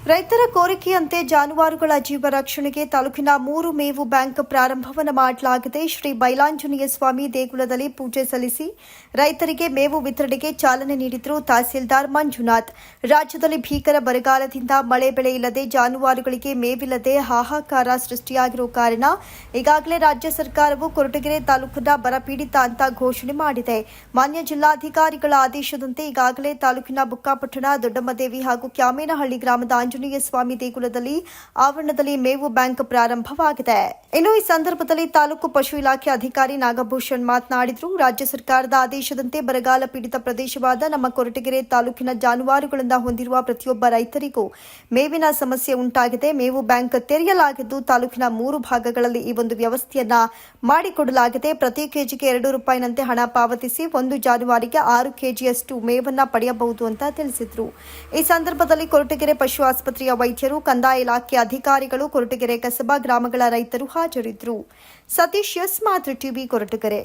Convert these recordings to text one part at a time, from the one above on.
ರೈತರ ಕೋರಿಕೆಯಂತೆ ಜಾನುವಾರುಗಳ ಜೀವ ರಕ್ಷಣೆಗೆ ತಾಲೂಕಿನ 3 ಮೇವು ಬ್ಯಾಂಕ್ ಪ್ರಾರಂಭವನ್ನು ಮಾಡಲಾಗಿದೆ. ಶ್ರೀ ಬೈಲಾಂಜನೇಯ ಸ್ವಾಮಿ ದೇಗುಲದಲ್ಲಿ ಪೂಜೆ ಸಲ್ಲಿಸಿ ರೈತರಿಗೆ ಮೇವು ವಿತರಣೆಗೆ ಚಾಲನೆ ನೀಡಿದರು ತಹಸೀಲ್ದಾರ್ ಮಂಜುನಾಥ್. ರಾಜ್ಯದಲ್ಲಿ ಭೀಕರ ಬರಗಾಲದಿಂದ ಮಳೆ ಬೆಳೆ ಇಲ್ಲದೆ ಜಾನುವಾರುಗಳಿಗೆ ಮೇವಿಲ್ಲದೆ ಹಾಹಾಕಾರ ಸೃಷ್ಟಿಯಾಗಿರುವ ಕಾರಣ ಈಗಾಗಲೇ ರಾಜ್ಯ ಸರ್ಕಾರವು ಕೊರಟಗೆರೆ ತಾಲೂಕಿನ ಬರಪೀಡಿತ ಅಂತ ಘೋಷಣೆ ಮಾಡಿದೆ. ಮಾನ್ಯ ಜಿಲ್ಲಾಧಿಕಾರಿಗಳ ಆದೇಶದಂತೆ ಈಗಾಗಲೇ ತಾಲೂಕಿನ ಬುಕ್ಕಾಪಟ್ಟಣ, ದೊಡ್ಡಮ್ಮದೇವಿ ಹಾಗೂ ಕ್ಯಾಮೇನಹಳ್ಳಿ ಗ್ರಾಮದ ಆಂಜನೇಯ ಸ್ವಾಮಿ ದೇಗುಲದಲ್ಲಿ ಆವರಣದಲ್ಲಿ ಮೇವು ಬ್ಯಾಂಕ್ ಪ್ರಾರಂಭವಾಗಿದೆ. ಇನ್ನು ಈ ಸಂದರ್ಭದಲ್ಲಿ ತಾಲೂಕು ಪಶು ಇಲಾಖೆ ಅಧಿಕಾರಿ ನಾಗಭೂಷಣ್ ಮಾತನಾಡಿದರು. ರಾಜ್ಯ ಸರ್ಕಾರದ ಆದೇಶದಂತೆ ಬರಗಾಲ ಪೀಡಿತ ಪ್ರದೇಶವಾದ ನಮ್ಮ ಕೊರಟಗೆರೆ ತಾಲೂಕಿನ ಜಾನುವಾರುಗಳನ್ನು ಹೊಂದಿರುವ ಪ್ರತಿಯೊಬ್ಬ ರೈತರಿಗೂ ಮೇವಿನ ಸಮಸ್ಯೆ ಉಂಟಾಗಿದೆ. ಮೇವು ಬ್ಯಾಂಕ್ ತೆರೆಯಲಾಗಿದ್ದು ತಾಲೂಕಿನ 3 ಭಾಗಗಳಲ್ಲಿ ಈ ಒಂದು ವ್ಯವಸ್ಥೆಯನ್ನ ಮಾಡಿಕೊಡಲಾಗಿದೆ. ಪ್ರತಿ ಕೆಜಿಗೆ ₹2ನಂತೆ ಹಣ ಪಾವತಿಸಿ 1 ಜಾನುವಾರಿಗೆ 6 ಕೆಜಿಯಷ್ಟು ಮೇವನ್ನ ಪಡೆಯಬಹುದು ಅಂತ ತಿಳಿಸಿದರು. ಈ ಸಂದರ್ಭದಲ್ಲಿ ಕೊರಟಗೆರೆ ಪಶು ಆಸ್ಪತ್ರೆಯ ವೈದ್ಯರು, ಕಂದಾಯ ಇಲಾಖೆ ಅಧಿಕಾರಿಗಳು, ಕೊರಟಗೆರೆ ಕಸಬಾ ಗ್ರಾಮಗಳ ರೈತರು ಹಾಜರಿದ್ದರು. ಸತೀಶ್ ಎಸ್ ಮಾತೃ ಟಿವಿ ಕೊರಟಗೆರೆ.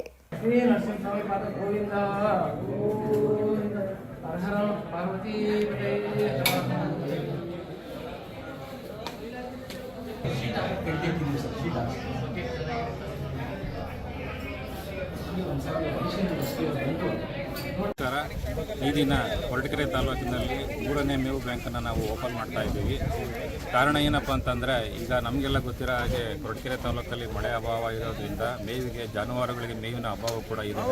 ಈ ದಿನ ಕೊರಟಗೆರೆ ತಾಲೂಕಿನಲ್ಲಿ 3ನೇ ಮೇವು ಬ್ಯಾಂಕನ್ನು ನಾವು ಓಪನ್ ಮಾಡ್ತಾ ಇದ್ದೀವಿ. ಕಾರಣ ಏನಪ್ಪ ಅಂತಂದರೆ, ಈಗ ನಮಗೆಲ್ಲ ಗೊತ್ತಿರೋ ಹಾಗೆ ಕೊರಟಗೆರೆ ತಾಲೂಕಲ್ಲಿ ಮಳೆ ಅಭಾವ ಇರೋದ್ರಿಂದ ಮೇವಿಗೆ, ಜಾನುವಾರುಗಳಿಗೆ ಮೇವಿನ ಅಭಾವ ಕೂಡ ಇದೆ.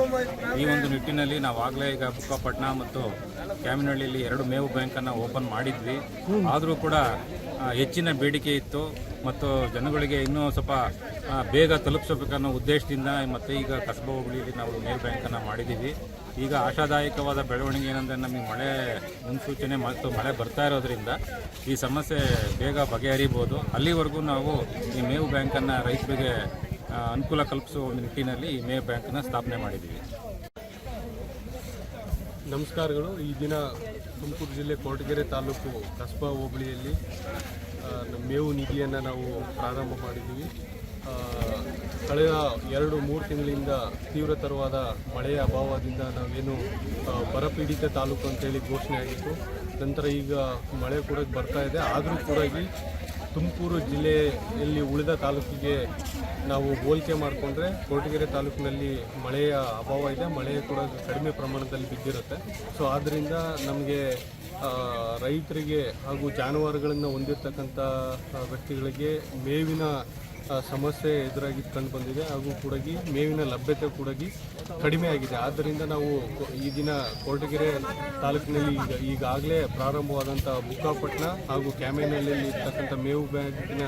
ಈ ಒಂದು ನಿಟ್ಟಿನಲ್ಲಿ ನಾವಾಗಲೇ ಈಗ ಬುಕ್ಕಾಪಟ್ಟಣ ಮತ್ತು ಕ್ಯಾಮಿನಹಳ್ಳಿಯಲ್ಲಿ 2 ಮೇವು ಬ್ಯಾಂಕನ್ನು ಓಪನ್ ಮಾಡಿದ್ವಿ. ಆದರೂ ಕೂಡ ಹೆಚ್ಚಿನ ಬೇಡಿಕೆ ಇತ್ತು ಮತ್ತು ಜನಗಳಿಗೆ ಇನ್ನೂ ಸ್ವಲ್ಪ ಬೇಗ ತಲುಪಿಸಬೇಕನ್ನೋ ಉದ್ದೇಶದಿಂದ ಮತ್ತು ಈಗ ಕಸಬಾ ಹೋಬಳಿಯಲ್ಲಿ ನಾವು ಮೇವು ಬ್ಯಾಂಕನ್ನು ಮಾಡಿದ್ದೀವಿ. ಈಗ ಆಶಾದಾಯಕವಾದ ಬೆಳವಣಿಗೆ ಏನಂದರೆ, ನಮಗೆ ಮಳೆ ಮುನ್ಸೂಚನೆ ಮತ್ತು ಮಳೆ ಬರ್ತಾ ಇರೋದ್ರಿಂದ ಈ ಸಮಸ್ಯೆ ಬೇಗ ಬಗೆಹರಿಬೋದು. ಅಲ್ಲಿವರೆಗೂ ನಾವು ಈ ಮೇವು ಬ್ಯಾಂಕನ್ನು ರೈತರಿಗೆ ಅನುಕೂಲ ಕಲ್ಪಿಸುವ ನಿಟ್ಟಿನಲ್ಲಿ ಈ ಮೇವು ಬ್ಯಾಂಕನ್ನು ಸ್ಥಾಪನೆ ಮಾಡಿದ್ದೀವಿ. ನಮಸ್ಕಾರಗಳು. ಈ ದಿನ ತುಮಕೂರು ಜಿಲ್ಲೆ ಕೊರಟಗೆರೆ ತಾಲೂಕು ಕಸಬಾ ಹೋಬಳಿಯಲ್ಲಿ ಮೇವು ನಿಧಿಯನ್ನು ನಾವು ಪ್ರಾರಂಭ ಮಾಡಿದ್ದೀವಿ. ಕಳೆದ 2-3 ತಿಂಗಳಿಂದ ತೀವ್ರತರವಾದ ಮಳೆಯ ಅಭಾವದಿಂದ ನಾವೇನು ಬರಪೀಡಿತ ತಾಲೂಕು ಅಂತೇಳಿ ಘೋಷಣೆ ಆಗಿತ್ತು. ನಂತರ ಈಗ ಮಳೆ ಕೂಡ ಬರ್ತಾ ಇದೆ. ಆದರೂ ಕೂಡ ತುಮಕೂರು ಜಿಲ್ಲೆಯಲ್ಲಿ ಉಳಿದ ತಾಲೂಕಿಗೆ ನಾವು ಹೋಲಿಕೆ ಮಾಡಿಕೊಂಡ್ರೆ ಕೊರಟಗೆರೆ ತಾಲೂಕಿನಲ್ಲಿ ಮಳೆಯ ಅಭಾವ ಇದೆ. ಮಳೆ ಕೂಡ ಕಡಿಮೆ ಪ್ರಮಾಣದಲ್ಲಿ ಬಿದ್ದಿರುತ್ತೆ. ಸೊ ಆದ್ದರಿಂದ ನಮಗೆ ರೈತರಿಗೆ ಹಾಗೂ ಜಾನುವಾರುಗಳನ್ನು ಹೊಂದಿರತಕ್ಕಂಥ ವ್ಯಕ್ತಿಗಳಿಗೆ ಮೇವಿನ ಸಮಸ್ಯೆ ಎದುರಾಗಿ ಕಂಡು ಬಂದಿದೆ. ಹಾಗೂ ಕೂಡ ಮೇವಿನ ಲಭ್ಯತೆ ಕೂಡ ಕಡಿಮೆ ಆಗಿದೆ. ಆದ್ದರಿಂದ ನಾವು ಈ ದಿನ ಕೊರಟಗೆರೆ ತಾಲೂಕಿನಲ್ಲಿ ಈಗಾಗಲೇ ಪ್ರಾರಂಭವಾದಂಥ ಬುಕ್ಕಾಪಟ್ಟಣ ಹಾಗೂ ಕ್ಯಾಮೇನಹಳ್ಳಿಯಲ್ಲಿ ಇರ್ತಕ್ಕಂಥ ಮೇವು ಬ್ಯಾಂಕಿನ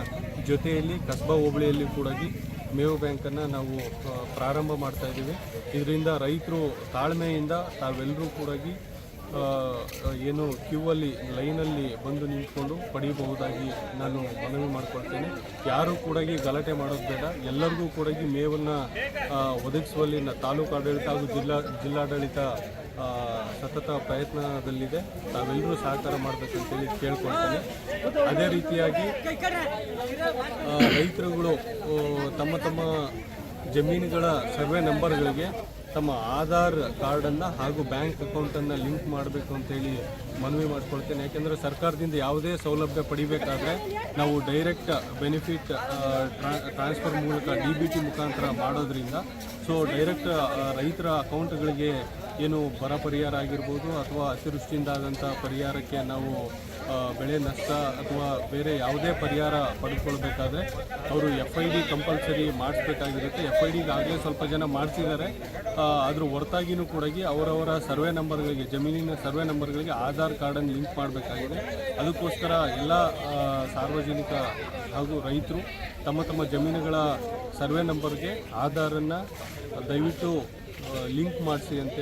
ಜೊತೆಯಲ್ಲಿ ಕಸಬಾ ಹೋಬಳಿಯಲ್ಲಿ ಕೂಡ ಮೇವು ಬ್ಯಾಂಕನ್ನು ನಾವು ಪ್ರಾರಂಭ ಮಾಡ್ತಾ ಇದ್ದೀವಿ. ಇದರಿಂದ ರೈತರು ತಾಳ್ಮೆಯಿಂದ ತಾವೆಲ್ಲರೂ ಕೂಡ ಏನು ಕ್ಯೂವಲ್ಲಿ ಲೈನಲ್ಲಿ ಬಂದು ನಿಂತ್ಕೊಂಡು ಪಡೆಯಬಹುದಾಗಿ ನಾನು ಮನವಿ ಮಾಡಿಕೊಳ್ತೇನೆ. ಯಾರೂ ಕೂಡ ಗಲಾಟೆ ಮಾಡೋದು ಬೇಡ. ಎಲ್ಲರಿಗೂ ಕೂಡ ಮೇವನ್ನು ಒದಗಿಸುವಲ್ಲಿ ತಾಲೂಕು ಆಡಳಿತ ಹಾಗೂ ಜಿಲ್ಲಾಡಳಿತ ಸತತ ಪ್ರಯತ್ನದಲ್ಲಿದೆ. ತಾವೆಲ್ಲರೂ ಸಹಕಾರ ಮಾಡಬೇಕಂತೇಳಿ ಕೇಳ್ಕೊಳ್ತೇನೆ. ಅದೇ ರೀತಿಯಾಗಿ ರೈತರುಗಳು ತಮ್ಮ ಜಮೀನುಗಳ ಸರ್ವೆ ನಂಬರ್ಗಳಿಗೆ ತಮ್ಮ ಆಧಾರ್ ಕಾರ್ಡನ್ನು ಹಾಗೂ ಬ್ಯಾಂಕ್ ಅಕೌಂಟನ್ನು ಲಿಂಕ್ ಮಾಡಬೇಕು ಅಂತೇಳಿ ಮನವಿ ಮಾಡ್ಕೊಳ್ತೇನೆ. ಯಾಕೆಂದರೆ ಸರ್ಕಾರದಿಂದ ಯಾವುದೇ ಸೌಲಭ್ಯ ಪಡಿಬೇಕಾದ್ರೆ ನಾವು ಡೈರೆಕ್ಟ್ ಬೆನಿಫಿಟ್ ಟ್ರಾನ್ಸ್ಫರ್ ಮೂಲಕ DBT ಮುಖಾಂತರ ಮಾಡೋದ್ರಿಂದ ಸೊ ಡೈರೆಕ್ಟ್ ರೈತರ ಅಕೌಂಟ್ಗಳಿಗೆ ಏನು ಬರ ಪರಿಹಾರ ಆಗಿರ್ಬೋದು ಅಥವಾ ಅತಿವೃಷ್ಟಿಯಿಂದಾದಂಥ ಪರಿಹಾರಕ್ಕೆ ನಾವು ಬೆಳೆ ನಷ್ಟ ಅಥವಾ ಬೇರೆ ಯಾವುದೇ ಪರಿಹಾರ ಪಡೆದುಕೊಳ್ಬೇಕಾದ್ರೆ ಅವರು FID ಕಂಪಲ್ಸರಿ ಮಾಡಿಸ್ಬೇಕಾಗಿರುತ್ತೆ. FID ಈಗಾಗಲೇ ಸ್ವಲ್ಪ ಜನ ಮಾಡಿಸಿದ್ದಾರೆ. ಅದ್ರ ಹೊರತಾಗಿಯೂ ಕೂಡ ಅವರವರ ಸರ್ವೆ ನಂಬರ್ಗಳಿಗೆ, ಜಮೀನಿನ ಸರ್ವೆ ನಂಬರ್ಗಳಿಗೆ ಆಧಾರ್ ಕಾರ್ಡನ್ನು ಲಿಂಕ್ ಮಾಡಬೇಕಾಗಿದೆ. ಅದಕ್ಕೋಸ್ಕರ ಎಲ್ಲ ಸಾರ್ವಜನಿಕ ಹಾಗೂ ರೈತರು ತಮ್ಮ ಜಮೀನುಗಳ ಸರ್ವೆ ನಂಬರ್ಗೆ ಆಧಾರನ್ನು ದಯವಿಟ್ಟು ಲಿಂಕ್ ಮಾಡಿಸಿ ಅಂತೇಳಿ